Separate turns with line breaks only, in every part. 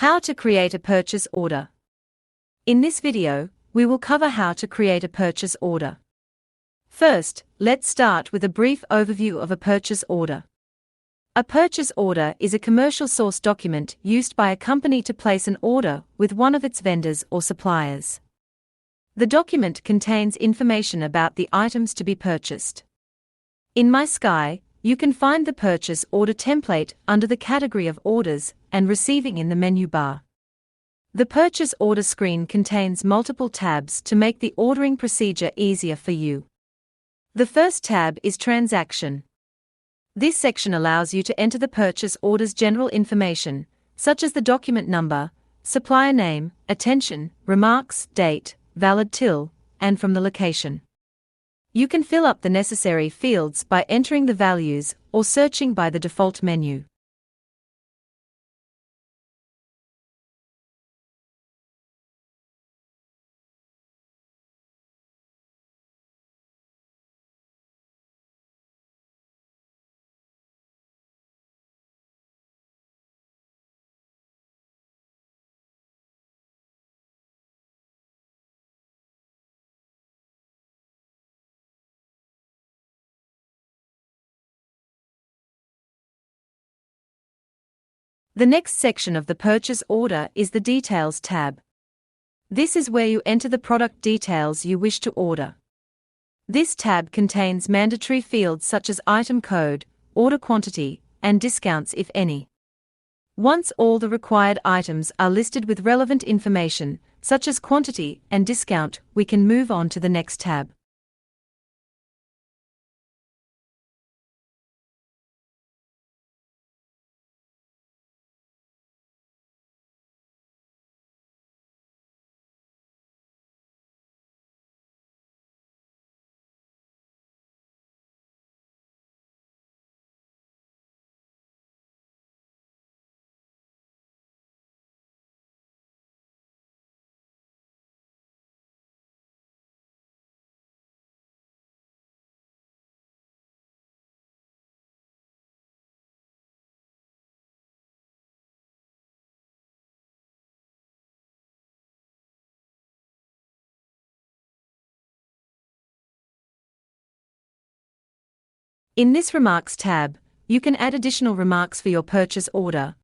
How to create a purchase order. In this video, we will cover how to create a purchase order. First, let's start with a brief overview of a purchase order. A purchase order is a commercial source document used by a company to place an order with one of its vendors or suppliers. The document contains information about the items to be purchased. In mySky, you can find the purchase order template under the category of orders and receiving in the menu bar. The purchase order screen contains multiple tabs to make the ordering procedure easier for you. The first tab is Transaction. This section allows you to enter the purchase order's general information, such as the document number, supplier name, attention, remarks, date, valid till, and from the location. You can fill up the necessary fields by entering the values or searching by the default menu. The next section of the purchase order is the Details tab. This is where you enter the product details you wish to order. This tab contains mandatory fields such as item code, order quantity, and discounts if any. Once all the required items are listed with relevant information, such as quantity and discount, we can move on to the next tab. In this Remarks tab, you can add additional remarks for your purchase order.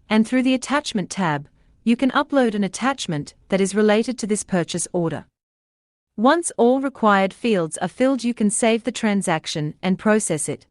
And through the Attachment tab, you can upload an attachment that is related to this purchase order. Once all required fields are filled, you can save the transaction and process it.